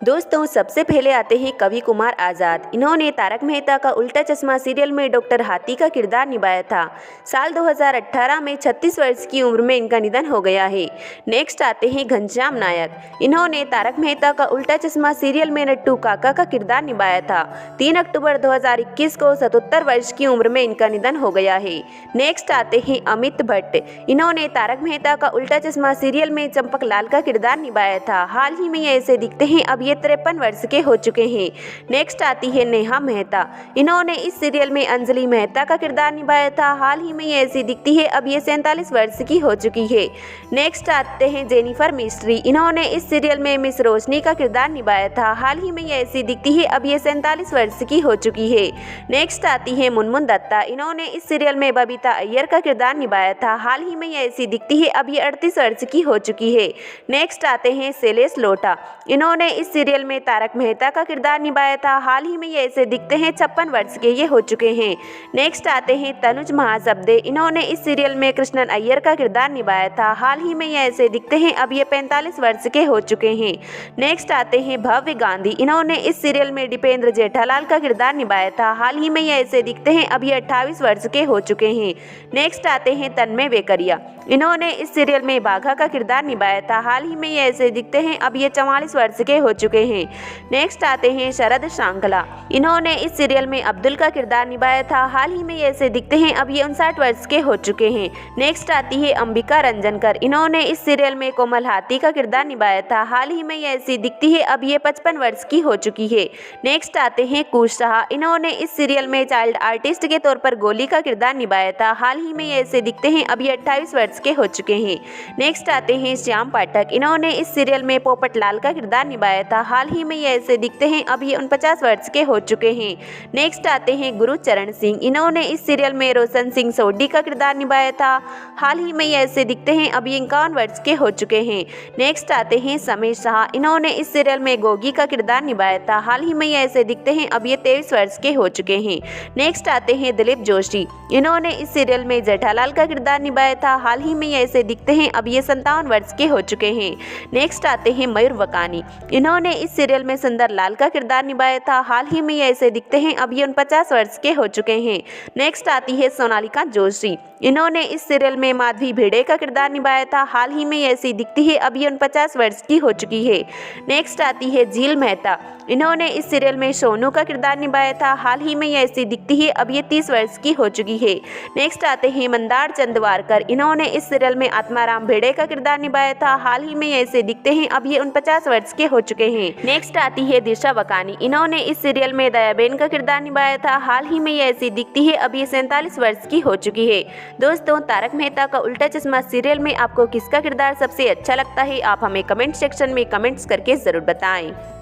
दोस्तों सबसे पहले आते हैं कवि कुमार आज़ाद। इन्होंने तारक मेहता का उल्टा चश्मा सीरियल में डॉक्टर हाथी का किरदार निभाया था। साल 2018 में 36 वर्ष की उम्र में इनका निधन हो गया है। नेक्स्ट आते हैं घनश्याम नायक। इन्होंने तारक मेहता का उल्टा चश्मा सीरियल में नट्टू काका का किरदार निभाया था। 3 अक्टूबर 2021 को 77 वर्ष की उम्र में इनका निधन हो गया है। नेक्स्ट आते हैं अमित भट्ट। इन्होंने तारक मेहता का उल्टा चश्मा सीरियल में चंपक लाल का किरदार निभाया था। हाल ही में ये ऐसे दिखते हैं, अब ये 53 वर्ष के हो चुके हैं। नेक्स्ट आती है नेहा मेहता। इन्होंने इस सीरियल में अंजलि मेहता का किरदार निभाया था। हाल ही में ये ऐसी दिखती है, अब ये 47 वर्ष की हो चुकी है। नेक्स्ट आते हैं जेनिफर मिस्ट्री। इन्होंने इस सीरियल में मिस रोशनी का किरदार निभाया था। हाल ही में ये ऐसी दिखती है, अब ये 47 वर्ष की हो चुकी है। नेक्स्ट आती है मुनमुन दत्ता। इन्होंने इस सीरियल में बबीता अय्यर का किरदार निभाया था। हाल ही में ये ऐसी दिखती है, अब ये 38 वर्ष की हो चुकी है। नेक्स्ट आते हैं शैलेश लोटा। इन्होंने इस सीरियल में तारक मेहता का किरदार निभाया था। हाल ही में ये ऐसे दिखते हैं, 56 वर्ष के ये हो चुके हैं। नेक्स्ट आते हैं तनुज महाशब्दे। इन्होंने इस सीरियल में कृष्णन अय्यर का किरदार निभाया था। हाल ही में ये ऐसे दिखते हैं, अब ये 45 वर्ष के हो चुके हैं। नेक्स्ट आते हैं भव्य गांधी। इन्होंने इस सीरियल में दीपेंद्र जेठालाल का किरदार निभाया था। हाल ही में ये ऐसे दिखते हैं, अब ये 28 वर्ष के हो चुके हैं। नेक्स्ट आते हैं तन्मय वेकरिया। इन्होंने इस सीरियल में बाघा का किरदार निभाया था। हाल ही में ये ऐसे दिखते हैं, अब ये 44 वर्ष के हो चुके हैं। नेक्स्ट आते हैं शरद श्रृंखला। इन्होंने इस सीरियल में अब्दुल का किरदार निभाया था। हाल ही में ये ऐसे दिखते हैं, अब ये 59 वर्ष के हो चुके हैं। नेक्स्ट आती है अंबिका रंजनकर। इन्होंने इस सीरियल में कोमल हाथी का किरदार निभाया था। हाल ही में ये ऐसी दिखती है, अब ये 55 वर्ष की हो चुकी है। नेक्स्ट आते हैं कुश शाह। इन्होंने इस सीरियल में चाइल्ड आर्टिस्ट के तौर पर गोली का किरदार निभाया था। हाल ही में ये ऐसे दिखते हैं, अब ये 28 वर्ष के हो चुके हैं। नेक्स्ट आते हैं श्याम पाठक। इन्होंने इस सीरियल में पोपट लाल का किरदार निभाया था। हाल ही में ये ऐसे दिखते हैं, अब ये 49 वर्ष के हो चुके हैं। नेक्स्ट आते हैं गुरुचरण सिंह। इन्होंने इस सीरियल में रोशन सिंह सोढ़ी का किरदार निभाया था। हाल ही में ये ऐसे दिखते हैं, अब ये 51 वर्ष के हो चुके हैं। नेक्स्ट आते हैं समीर शाह। इन्होंने इस सीरियल में गोगी का किरदार निभाया था। हाल ही में ये ऐसे दिखते हैं, अब ये 23 वर्ष के हो चुके हैं। नेक्स्ट आते हैं दिलीप जोशी। इन्होंने इस सीरियल में जेठालाल का किरदार निभाया था। हाल ही में ये ऐसे दिखते हैं, अब ये 57 वर्ष के हो चुके हैं। नेक्स्ट आते हैं मयूर वकानी। इन्होंने इस सीरियल में सुंदर लाल का किरदार निभाया था। हाल ही में ये ऐसे दिखते हैं, अब ये 49 वर्ष के हो चुके हैं। नेक्स्ट आती है सोनालिका जोशी। इन्होंने इस सीरियल में माधवी भिड़े का किरदार निभाया था। हाल ही में ये ऐसी दिखती है, अब ये 49 वर्ष की हो चुकी है। नेक्स्ट आती है झील मेहता। इन्होंने इस सीरियल में सोनू का किरदार निभाया था। हाल ही में ये ऐसी दिखती है, अब ये 30 वर्ष की हो चुकी है। नेक्स्ट आते हैं मंदार चंदवारकर। इन्होंने इस सीरियल में आत्माराम भिड़े का किरदार निभाया था। हाल ही में ये ऐसे दिखते हैं, अब ये 49 वर्ष के हो चुके हैं। नेक्स्ट आती है दिशा वकानी। इन्होंने इस सीरियल में दयाबेन का किरदार निभाया था। हाल ही में ये ऐसी दिखती है, अब ये 47 वर्ष की हो चुकी है। दोस्तों तारक मेहता का उल्टा चश्मा सीरियल में आपको किसका किरदार सबसे अच्छा लगता है, आप हमें कमेंट सेक्शन में कमेंट्स करके जरूर बताएं।